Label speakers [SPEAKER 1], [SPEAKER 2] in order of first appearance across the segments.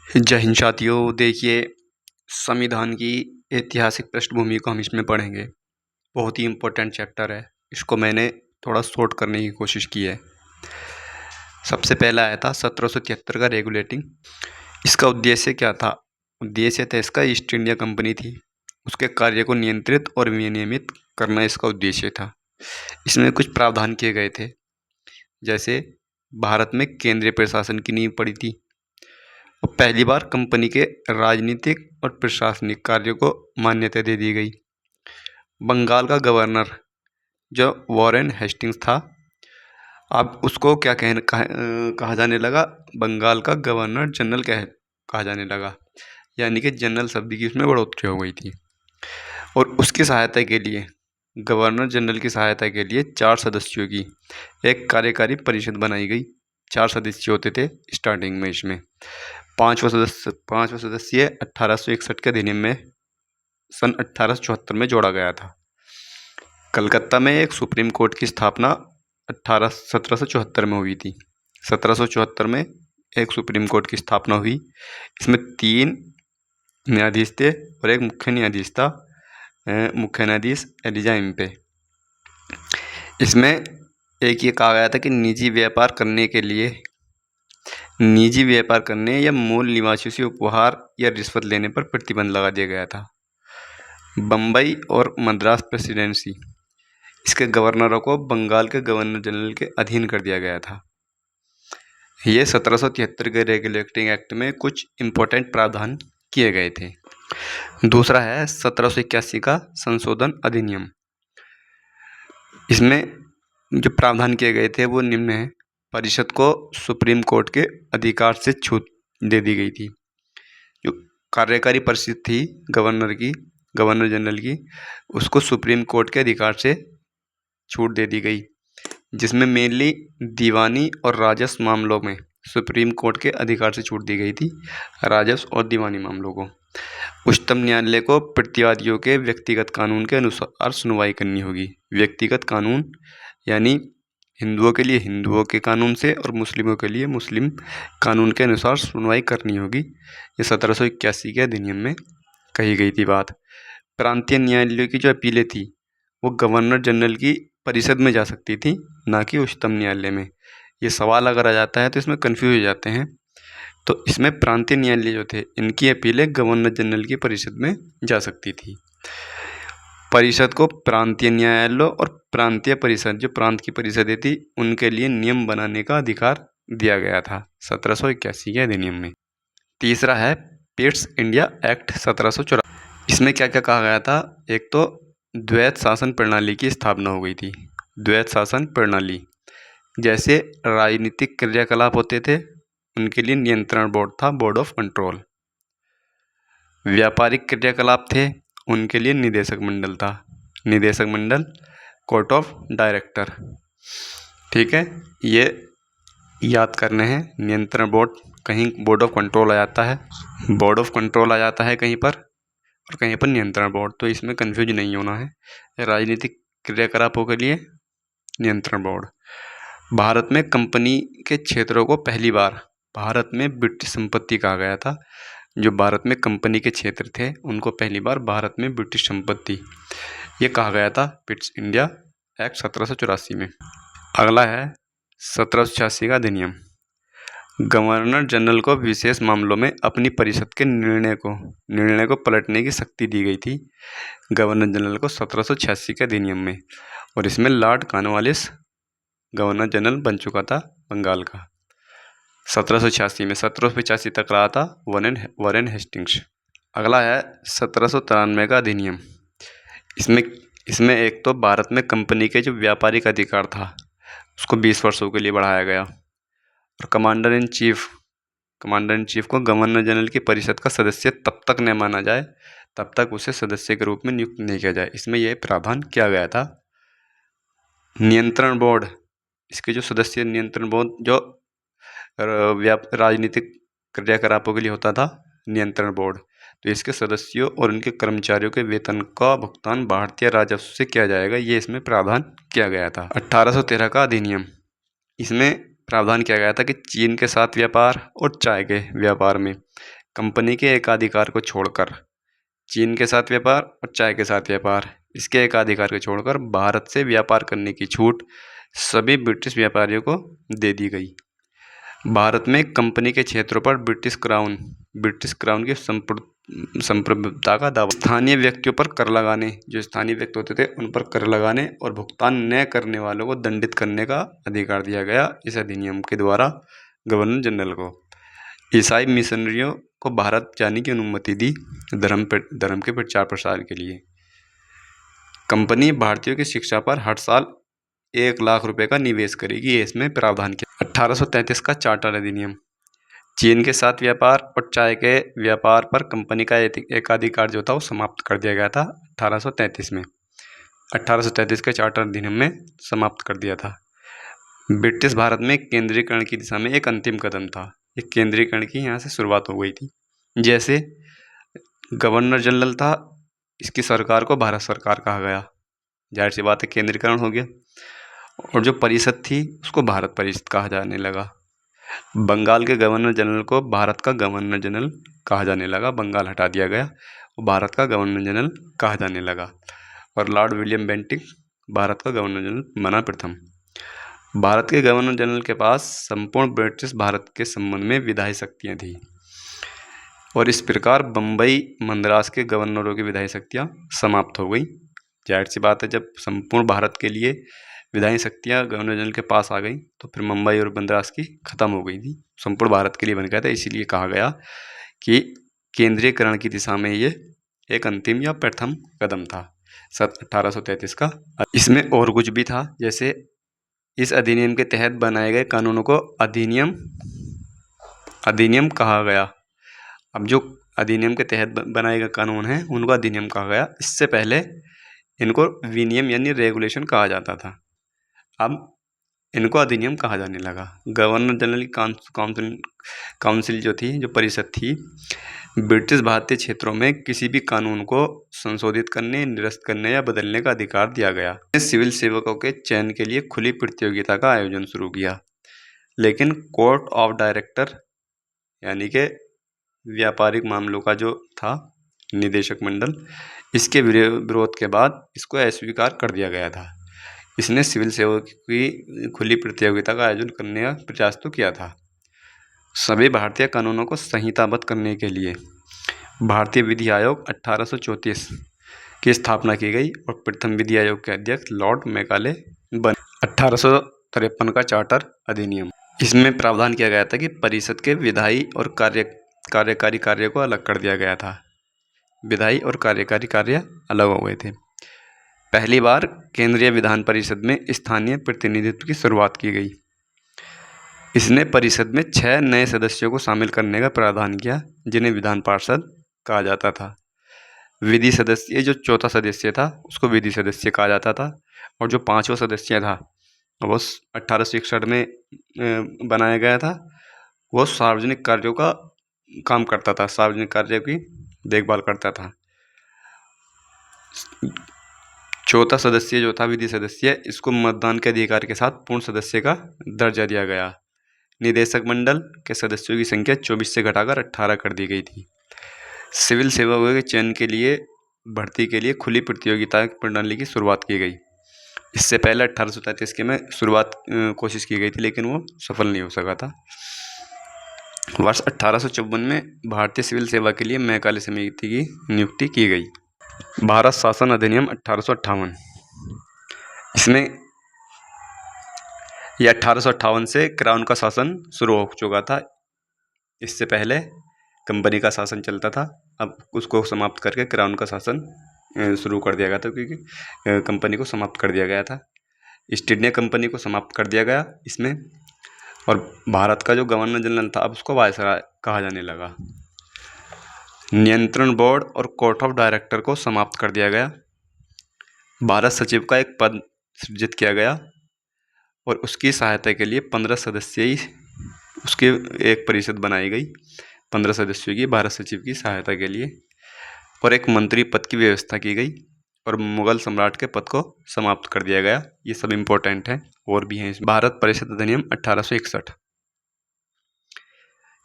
[SPEAKER 1] जय हिंद साथियों। देखिए, संविधान की ऐतिहासिक पृष्ठभूमि को हम इसमें पढ़ेंगे। बहुत ही इम्पोर्टेंट चैप्टर है। इसको मैंने थोड़ा शॉर्ट करने की कोशिश की है। सबसे पहला आया था 1773 का रेगुलेटिंग। इसका उद्देश्य क्या था? उद्देश्य था इसका ईस्ट इंडिया कंपनी थी, उसके कार्य को नियंत्रित और विनियमित करना इसका उद्देश्य था। इसमें कुछ प्रावधान किए गए थे, जैसे भारत में केंद्रीय प्रशासन की नींव पड़ी थी और पहली बार कंपनी के राजनीतिक और प्रशासनिक कार्यों को मान्यता दे दी गई। बंगाल का गवर्नर जो वॉरेन हेस्टिंग्स था, अब उसको क्या कहा जाने लगा? बंगाल का गवर्नर जनरल कहा जाने लगा, यानी कि जनरल शब्द की उसमें बढ़ोतरी हो गई थी। और उसकी सहायता के लिए, गवर्नर जनरल की सहायता के लिए 4 सदस्यों की एक कार्यकारी परिषद बनाई गई। 4 सदस्य होते थे स्टार्टिंग में। इसमें पांचवा सदस्य 1861 के अधिनियम में सन 1874 में जोड़ा गया था। कलकत्ता में एक सुप्रीम कोर्ट की स्थापना 1774 में हुई थी। 1774 में एक सुप्रीम कोर्ट की स्थापना हुई। इसमें 3 न्यायाधीश थे और एक मुख्य न्यायाधीश था, मुख्य न्यायाधीश एलिजा इम्पे। इसमें एक ये कहा गया था कि निजी व्यापार करने या मूल निवासियों से उपहार या रिश्वत लेने पर प्रतिबंध लगा दिया गया था। बम्बई और मद्रास प्रेसिडेंसी, इसके गवर्नरों को बंगाल के गवर्नर जनरल के अधीन कर दिया गया था। ये 1773 के रेगुलेटिंग एक्ट में कुछ इम्पोर्टेंट प्रावधान किए गए थे। दूसरा है 1781 का संशोधन अधिनियम। इसमें जो प्रावधान किए गए थे वो निम्न है। परिषद को सुप्रीम कोर्ट के अधिकार से छूट दे दी गई थी। जो कार्यकारी परिषद थी गवर्नर जनरल की, उसको सुप्रीम कोर्ट के अधिकार से छूट दे दी गई, जिसमें मेनली दीवानी और राजस्व मामलों में सुप्रीम कोर्ट के अधिकार से छूट दी गई थी। राजस्व और दीवानी मामलों को उच्चतम न्यायालय को प्रतिवादियों के व्यक्तिगत कानून के अनुसार सुनवाई करनी होगी। व्यक्तिगत कानून यानी हिंदुओं के लिए हिंदुओं के कानून से और मुस्लिमों के लिए मुस्लिम कानून के अनुसार सुनवाई करनी होगी। ये 1781 के अधिनियम में कही गई थी बात। प्रांतीय न्यायालयों की जो अपीलें थी वो गवर्नर जनरल की परिषद में जा सकती थी, ना कि उच्चतम न्यायालय में। ये सवाल अगर आ जाता है तो इसमें कन्फ्यूज हो जाते हैं। तो इसमें प्रांतीय न्यायालय जो थे, इनकी अपीलें गवर्नर जनरल की परिषद में जा सकती थी। परिषद को प्रांतीय न्यायालय और प्रांतीय परिषद, जो प्रांत की परिषदें थी, उनके लिए नियम बनाने का अधिकार दिया गया था 1781 के अधिनियम में। तीसरा है पिट्स इंडिया एक्ट 1784। इसमें क्या क्या कहा गया था? एक तो द्वैत शासन प्रणाली की स्थापना हो गई थी। द्वैत शासन प्रणाली, जैसे राजनीतिक क्रियाकलाप होते थे उनके लिए नियंत्रण बोर्ड था, बोर्ड ऑफ कंट्रोल। व्यापारिक क्रियाकलाप थे उनके लिए निदेशक मंडल था, निदेशक मंडल, कोर्ट ऑफ डायरेक्टर। ठीक है, ये याद करने हैं। नियंत्रण बोर्ड, कहीं बोर्ड ऑफ कंट्रोल आ जाता है, कहीं पर, और कहीं पर नियंत्रण बोर्ड। तो इसमें कन्फ्यूज नहीं होना है। राजनीतिक क्रियाकलापों के लिए नियंत्रण बोर्ड। भारत में कंपनी के क्षेत्रों को पहली बार भारत में ब्रिटिश संपत्ति कहा गया था। जो भारत में कंपनी के क्षेत्र थे उनको पहली बार भारत में ब्रिटिश संपत्ति ये कहा गया था पिट्स इंडिया एक्ट 1784 में। अगला है 1786 का अधिनियम। गवर्नर जनरल को विशेष मामलों में अपनी परिषद के निर्णय को पलटने की शक्ति दी गई थी गवर्नर जनरल को 1786 के अधिनियम में। और इसमें लॉर्ड कॉर्नवालिस गवर्नर जनरल बन चुका था बंगाल का 1786 में। 1785 तक रहा था वॉरेन हेस्टिंग्स। अगला है 1793 का अधिनियम। इसमें एक तो भारत में कंपनी के जो व्यापारिक अधिकार था उसको 20 वर्षों के लिए बढ़ाया गया। और कमांडर इन चीफ को गवर्नर जनरल की परिषद का सदस्य तब तक न माना जाए तब तक उसे सदस्य के रूप में नियुक्त नहीं किया जाए। इसमें यह प्रावधान किया गया था। नियंत्रण बोर्ड, इसके जो सदस्य, नियंत्रण बोर्ड जो राजनीतिक क्रियाकलापों के लिए होता था, नियंत्रण बोर्ड, तो इसके सदस्यों और उनके कर्मचारियों के वेतन का भुगतान भारतीय राजस्व से किया जाएगा। ये इसमें प्रावधान किया गया था। 1813 का अधिनियम। इसमें प्रावधान किया गया था कि चीन के साथ व्यापार और चाय के व्यापार में कंपनी के एकाधिकार को छोड़कर, चीन के साथ व्यापार और चाय के साथ व्यापार, इसके एकाधिकार को छोड़कर भारत से व्यापार करने की छूट सभी ब्रिटिश व्यापारियों को दे दी गई। भारत में कंपनी के क्षेत्रों पर ब्रिटिश क्राउन की संप्रभुता का दावा। स्थानीय व्यक्तियों पर कर लगाने, जो स्थानीय व्यक्ति होते थे उन पर कर लगाने और भुगतान न करने वालों को दंडित करने का अधिकार दिया गया इस अधिनियम के द्वारा गवर्नर जनरल को। ईसाई मिशनरियों को भारत जाने की अनुमति दी धर्म के प्रचार प्रसार के लिए। कंपनी भारतीयों की शिक्षा पर हर साल 1 लाख रुपए का निवेश करेगी, ये इसमें प्रावधान किया। 1833 का चार्टर अधिनियम चीन के साथ व्यापार और चाय के व्यापार पर कंपनी का एकाधिकार जो था वो समाप्त कर दिया गया था 1833 में। 1833 के चार्टर अधिनियम में समाप्त कर दिया था। ब्रिटिश भारत में केंद्रीकरण की दिशा में एक अंतिम कदम था। ये केंद्रीकरण की यहाँ से शुरुआत हो गई थी। जैसे गवर्नर जनरल था, इसकी सरकार को भारत सरकार कहा गया, जाहिर सी बात है केंद्रीकरण हो गया। और जो परिषद थी उसको भारत परिषद कहा जाने लगा। बंगाल के गवर्नर जनरल को भारत का गवर्नर जनरल कहा जाने लगा, बंगाल हटा दिया गया और भारत का गवर्नर जनरल कहा जाने लगा। और लॉर्ड विलियम बेंटिक भारत का गवर्नर जनरल बना प्रथम। भारत के गवर्नर जनरल के पास संपूर्ण ब्रिटिश भारत के संबंध में विधायी शक्तियाँ थी और इस प्रकार बम्बई मद्रास के गवर्नरों की विधायी शक्तियाँ समाप्त हो गई। जाहिर सी बात है, जब संपूर्ण भारत के लिए विधायी शक्तियाँ गवर्नर जनरल के पास आ गई तो फिर मुंबई और मद्रास की ख़त्म हो गई थी, संपूर्ण भारत के लिए बन गया था। इसीलिए कहा गया कि केंद्रीयकरण की दिशा में ये एक अंतिम या प्रथम कदम था 1833 का। इसमें और कुछ भी था, जैसे इस अधिनियम के तहत बनाए गए कानूनों को अधिनियम कहा गया। अब जो अधिनियम के तहत बनाए गए कानून हैं उनको अधिनियम कहा गया। इससे पहले इनको विनियम यानी रेगुलेशन कहा जाता था, अब इनको अधिनियम कहा जाने लगा। गवर्नर जनरल की काउंसिल जो थी, जो परिषद थी, ब्रिटिश भारतीय क्षेत्रों में किसी भी कानून को संशोधित करने, निरस्त करने या बदलने का अधिकार दिया गया। सिविल सेवकों के चयन के लिए खुली प्रतियोगिता का आयोजन शुरू किया, लेकिन कोर्ट ऑफ डायरेक्टर यानी कि व्यापारिक मामलों का जो था निदेशक मंडल, इसके विरोध के बाद इसको अस्वीकार कर दिया गया था। इसने सिविल सेवक की खुली प्रतियोगिता का आयोजन करने का प्रयास तो किया था। सभी भारतीय कानूनों को संहिताबद्ध करने के लिए भारतीय विधि आयोग 1834 की स्थापना की गई और प्रथम विधि आयोग के अध्यक्ष लॉर्ड मैकाले बने। 1853 का चार्टर अधिनियम, इसमें प्रावधान किया गया था कि परिषद के विधायी और कार्यकारी कार्य को अलग कर दिया गया था। विधायी और कार्यकारी कार्य अलग हो गए थे। पहली बार केंद्रीय विधान परिषद में स्थानीय प्रतिनिधित्व की शुरुआत की गई। इसने परिषद में 6 नए सदस्यों को शामिल करने का प्रावधान किया, जिन्हें विधान पार्षद कहा जाता था। विधि सदस्य, जो चौथा सदस्य था उसको विधि सदस्य कहा जाता था, और जो 5वां सदस्य था वो 1861 में बनाया गया था। वो सार्वजनिक कार्यों का काम करता था, सार्वजनिक कार्यों की देखभाल करता था। चौथा सदस्य जो था विधि सदस्य, इसको मतदान के अधिकार के साथ पूर्ण सदस्य का दर्जा दिया गया। निदेशक मंडल के सदस्यों की संख्या 24 से घटाकर 18 कर दी गई थी। सिविल सेवकों के चयन के लिए भर्ती के लिए खुली प्रतियोगिता प्रणाली की शुरुआत की गई। इससे पहले 1833 के में कोशिश की गई थी, लेकिन वो सफल नहीं हो सका था। वर्ष 1854 में भारतीय सिविल सेवा के लिए मैकाले समिति की नियुक्ति की गई। भारत शासन अधिनियम 1858, इसमें यह 1858 से क्राउन का शासन शुरू हो चुका था। इससे पहले कंपनी का शासन चलता था, अब उसको समाप्त करके क्राउन का शासन शुरू कर दिया गया था, क्योंकि कंपनी को समाप्त कर दिया गया था। ईस्ट इंडिया कंपनी को समाप्त कर दिया गया इसमें, और भारत का जो गवर्नर जनरल था अब उसको वायसराय कहा जाने लगा। नियंत्रण बोर्ड और कोर्ट ऑफ डायरेक्टर को समाप्त कर दिया गया। भारत सचिव का एक पद सृजित किया गया और उसकी सहायता के लिए 15 सदस्यीय उसकी एक परिषद बनाई गई, 15 सदस्यों की भारत सचिव की सहायता के लिए, और एक मंत्री पद की व्यवस्था की गई और मुगल सम्राट के पद को समाप्त कर दिया गया। ये सब इम्पोर्टेंट है, और भी हैं। भारत परिषद अधिनियम 1861,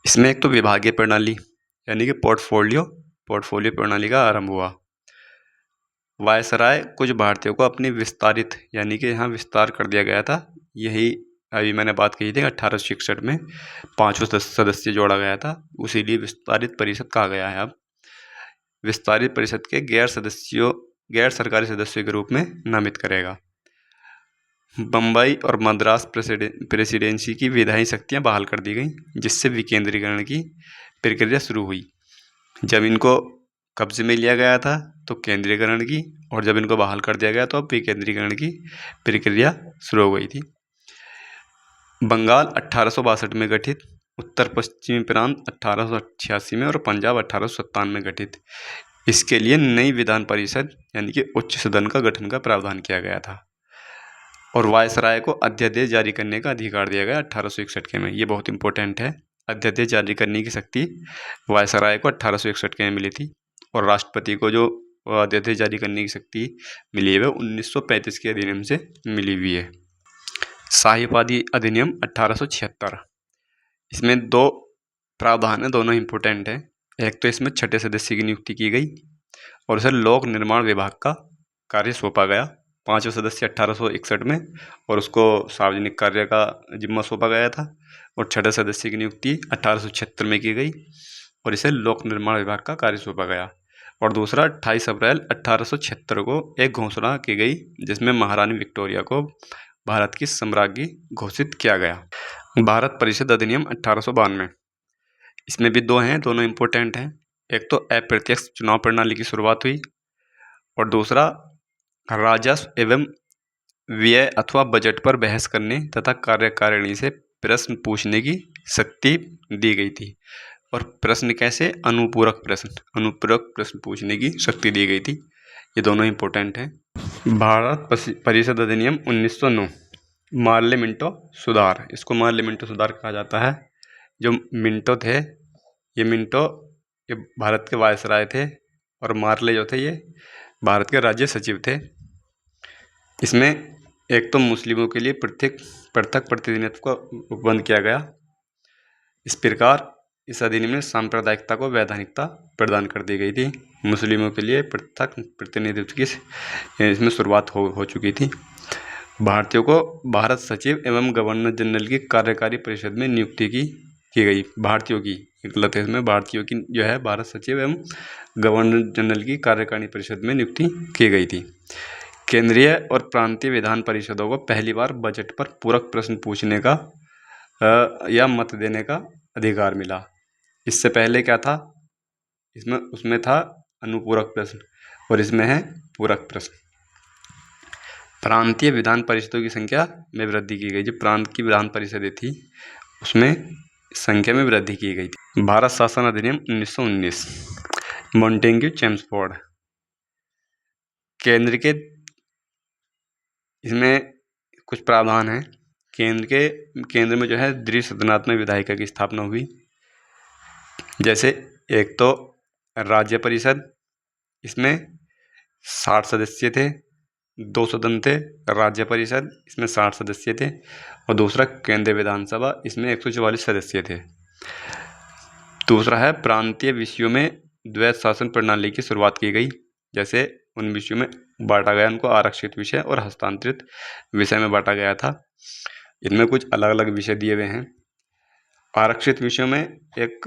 [SPEAKER 1] इसमें एक तो विभागीय प्रणाली यानी कि पोर्टफोलियो प्रणाली का आरंभ हुआ। वायसराय कुछ भारतीयों को अपनी विस्तारित यानी कि यहाँ विस्तार कर दिया गया था। यही अभी मैंने बात कही थी, 1861 में 5 सदस्य जोड़ा गया था, उसीलिए विस्तारित परिषद कहा गया है। अब विस्तारित परिषद के गैर सरकारी सदस्यों के रूप में नामित करेगा। बम्बई और मद्रास प्रेसिडेंसी की विधायी शक्तियां बहाल कर दी गई, जिससे विकेंद्रीकरण की प्रक्रिया शुरू हुई। जब इनको कब्जे में लिया गया था तो केंद्रीकरण की, और जब इनको बहाल कर दिया गया तो अब विकेंद्रीकरण की प्रक्रिया शुरू हो गई थी। बंगाल 1862 में गठित, उत्तर पश्चिमी प्रांत 1886 में और पंजाब 1857 में गठित। इसके लिए नई विधान परिषद यानी कि उच्च सदन का गठन का प्रावधान किया गया था, और वायसराय को अध्यादेश जारी करने का अधिकार दिया गया 1861 के में। ये बहुत इंपॉर्टेंट है। अध्यादेश जारी करने की शक्ति वायसराय को 1861 के में मिली थी, और राष्ट्रपति को जो अध्यादेश जारी करने की शक्ति मिली है वह 1935 के अधिनियम से मिली हुई है। साहिवादी अधिनियम 1876, इसमें 2 प्रावधान है, दोनों इम्पोर्टेंट है। एक तो इसमें 6ठे सदस्य की नियुक्ति की गई और उसे लोक निर्माण विभाग का कार्य सौंपा गया। 5वें सदस्य 1861 में, और उसको सार्वजनिक कार्य का जिम्मा सौंपा गया था। और 6ठे सदस्य की नियुक्ति 1876 में की गई और इसे लोक निर्माण विभाग का कार्य सौंपा गया। और दूसरा 28 अप्रैल 1876 को एक घोषणा की गई, जिसमें महारानी विक्टोरिया को भारत की सम्राज्ञी घोषित किया गया। भारत परिषद अधिनियम 1892, इसमें भी 2 हैं, दोनों इम्पोर्टेंट हैं। एक तो अप्रत्यक्ष चुनाव प्रणाली की शुरुआत हुई, और दूसरा राजस्व एवं व्यय अथवा बजट पर बहस करने तथा कार्यकारिणी से प्रश्न पूछने की शक्ति दी गई थी। और प्रश्न कैसे? अनुपूरक प्रश्न पूछने की शक्ति दी गई थी। ये दोनों इम्पोर्टेंट हैं। भारत परिषद अधिनियम 1909, मार्ले मिंटो सुधार, इसको मार्ले मिंटो सुधार कहा जाता है। जो मिंटो थे, ये भारत के वायसराय थे, और मार्ले जो थे ये भारत के राज्य सचिव थे। इसमें एक तो मुस्लिमों के लिए पृथक प्रतिनिधित्व को उपबंध किया गया। इस प्रकार इस अधिनियम में सांप्रदायिकता को वैधानिकता प्रदान कर दी गई थी। मुस्लिमों के लिए पृथक प्रतिनिधित्व की इसमें शुरुआत हो चुकी थी। भारतीयों को भारत सचिव एवं गवर्नर जनरल की कार्यकारी परिषद में नियुक्ति की गई। भारतीयों की, गलत है इसमें, भारतीयों की जो है भारत सचिव एवं गवर्नर जनरल की कार्यकारिणी परिषद में नियुक्ति की गई थी। केंद्रीय और प्रांतीय विधान परिषदों को पहली बार बजट पर पूरक प्रश्न पूछने का या मत देने का अधिकार मिला। इससे पहले क्या था? उसमें था अनुपूरक प्रश्न, और इसमें है पूरक प्रश्न। प्रांतीय विधान परिषदों की संख्या में वृद्धि की गई। जो प्रांत की विधान परिषदें थी उसमें संख्या में वृद्धि की गई थी। भारत शासन अधिनियम 1919, मॉन्टेग्यू चेम्सफोर्ड। केंद्र के, इसमें कुछ प्रावधान हैं। केंद्र में जो है द्विसदनात्मक विधायिका की स्थापना हुई। जैसे एक तो राज्य परिषद, इसमें 60 सदस्य थे, 2 सदन थे। राज्य परिषद, इसमें 60 सदस्य थे। और दूसरा केंद्रीय विधानसभा, इसमें 144 सदस्य थे। दूसरा है प्रांतीय विषयों में द्वैत शासन प्रणाली की शुरुआत की गई। जैसे उन विषयों में बांटा गया, उनको आरक्षित विषय और हस्तांतरित विषय में बांटा गया था। इनमें कुछ अलग अलग विषय दिए हुए हैं। आरक्षित विषयों में एक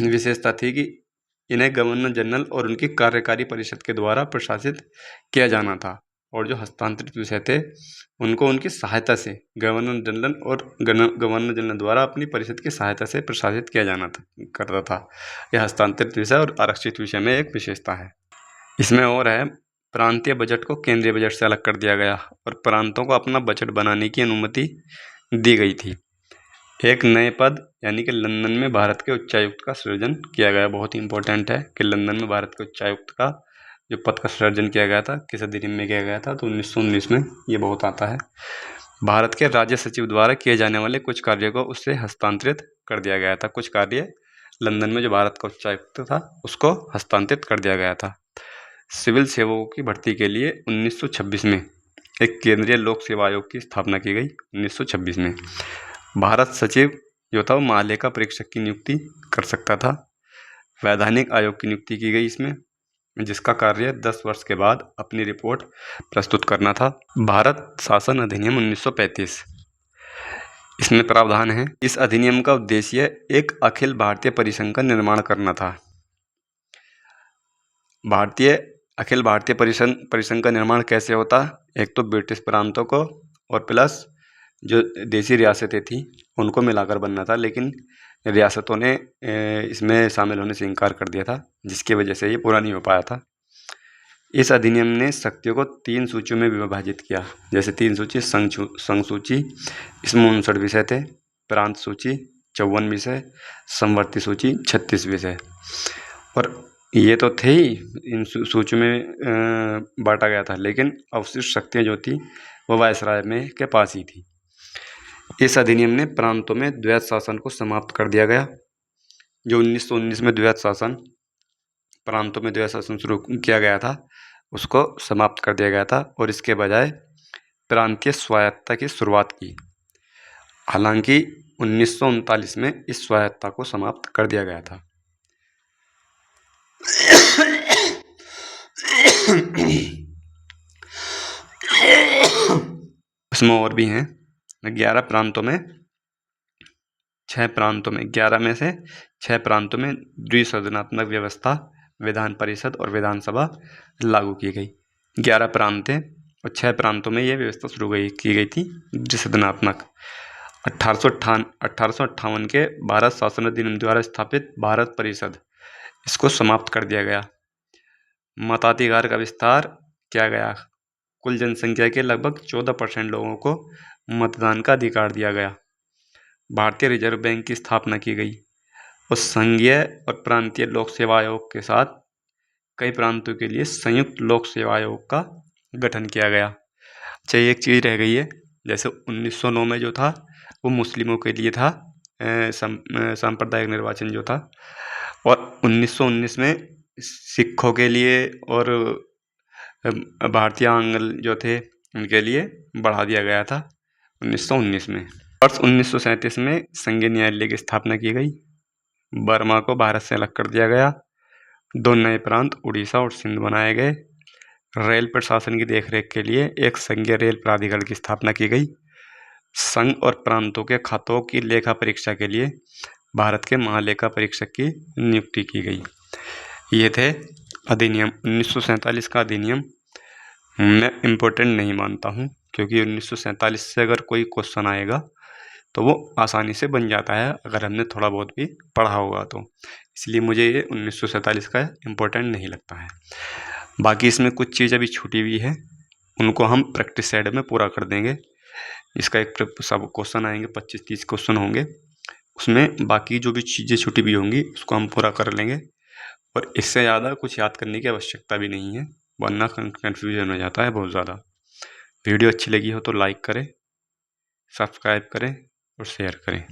[SPEAKER 1] विशेषता थी कि इन्हें गवर्नर जनरल और उनकी कार्यकारी परिषद के द्वारा प्रशासित किया जाना था, और जो हस्तांतरित विषय थे उनको उनकी सहायता से गवर्नर जनरल द्वारा अपनी परिषद की सहायता से प्रशासित किया जाना करता था। यह हस्तांतरित विषय और आरक्षित विषय में एक विशेषता है। इसमें और है, प्रांतीय बजट को केंद्रीय बजट से अलग कर दिया गया और प्रांतों को अपना बजट बनाने की अनुमति दी गई थी। एक नए पद यानी कि लंदन में भारत के उच्चायुक्त का सृजन किया गया। बहुत ही इंपॉर्टेंट है कि लंदन में भारत के उच्चायुक्त का जो पद का सृजन किया गया था, किस अधिनियम में किया गया था? तो 1919 में। ये बहुत आता है। भारत के राज्य सचिव द्वारा किए जाने वाले कुछ कार्यों को उससे हस्तांतरित कर दिया गया था। कुछ कार्य लंदन में जो भारत का उच्चायुक्त था उसको हस्तांतरित कर दिया गया था। सिविल सेवकों की भर्ती के लिए 1926 में एक केंद्रीय लोक सेवा आयोग की स्थापना की गई। 1926 में भारत सचिव जो था वो महालेखा परीक्षक की नियुक्ति कर सकता था। वैधानिक आयोग की नियुक्ति की गई इसमें, जिसका कार्य 10 वर्ष के बाद अपनी रिपोर्ट प्रस्तुत करना था। भारत शासन अधिनियम 1935, इसमें प्रावधान है, इस अधिनियम का उद्देश्य एक अखिल भारतीय परिसंघ का निर्माण करना था। अखिल भारतीय परिसंघ का निर्माण कैसे होता? एक तो ब्रिटिश प्रांतों को और प्लस जो देसी रियासतें थी उनको मिलाकर बनना था, लेकिन रियासतों ने इसमें शामिल होने से इनकार कर दिया था, जिसकी वजह से ये पूरा नहीं हो पाया था। इस अधिनियम ने शक्तियों को 3 सूचियों में विभाजित किया। जैसे 3 सूची, संघ सूची, इसमें 59 विषय थे, प्रांत सूची 54 विषय, समवर्ती सूची 36 विषय। और ये तो थे ही, इन सूची में बांटा गया था, लेकिन अवशिष्ट शक्तियाँ जो थी वो वायसराय में के पास ही थी। इस अधिनियम ने प्रांतों में द्वैत शासन को समाप्त कर दिया गया। जो 1919 में द्वैत शासन, प्रांतों में द्वैत शासन शुरू किया गया था, उसको समाप्त कर दिया गया था और इसके बजाय प्रांतीय स्वायत्तता की शुरुआत की। हालांकि 1939 में इस स्वायत्तता को समाप्त कर दिया गया था। इसमें और भी हैं। 11 प्रांतों में 6 प्रांतों में 11 में से 6 प्रांतों में द्विसदनात्मक व्यवस्था, विधान परिषद और विधानसभा लागू की गई। 11 प्रांत थे और 6 प्रांतों में ये व्यवस्था शुरू की गई थी द्विसदनात्मक। 1858 के भारत शासन अधिनियम द्वारा स्थापित भारत परिषद, इसको समाप्त कर दिया गया। मताधिकार का विस्तार किया गया। कुल जनसंख्या के लगभग 14% लोगों को मतदान का अधिकार दिया गया। भारतीय रिजर्व बैंक की स्थापना की गई और संघीय और प्रांतीय लोक सेवा आयोग के साथ कई प्रांतों के लिए संयुक्त लोक सेवा आयोग का गठन किया गया। अच्छा, एक चीज़ रह गई है, जैसे 1909 में जो था वो मुस्लिमों के लिए था सांप्रदायिक निर्वाचन जो था, और 1919 में सिखों के लिए और भारतीयांग जो थे उनके लिए बढ़ा दिया गया था 1919 में। वर्ष 1937 में संघीय न्यायालय की स्थापना की गई। बर्मा को भारत से अलग कर दिया गया। 2 नए प्रांत उड़ीसा और सिंध बनाए गए। रेल प्रशासन की देखरेख के लिए एक संघीय रेल प्राधिकरण की स्थापना की गई। संघ और प्रांतों के खातों की लेखा परीक्षा के लिए भारत के महालेखा परीक्षक की नियुक्ति की गई। ये थे अधिनियम। 1947 का अधिनियम मैं इम्पोर्टेंट नहीं मानता हूँ, क्योंकि 1947 से अगर कोई क्वेश्चन आएगा तो वो आसानी से बन जाता है अगर हमने थोड़ा बहुत भी पढ़ा होगा तो, इसलिए मुझे ये 1947 का इम्पोर्टेंट नहीं लगता है। बाकी इसमें कुछ चीज़ अभी छूटी हुई है, उनको हम प्रैक्टिस साइड में पूरा कर देंगे। इसका एक सब क्वेश्चन आएंगे, 25-30 क्वेश्चन होंगे, उसमें बाकी जो भी चीज़ें छूटी हुई होंगी उसको हम पूरा कर लेंगे। और इससे ज़्यादा कुछ याद करने की आवश्यकता भी नहीं है, वरना कन्फ्यूजन हो जाता है बहुत ज़्यादा। वीडियो अच्छी लगी हो तो लाइक करें, सब्सक्राइब करें और शेयर करें।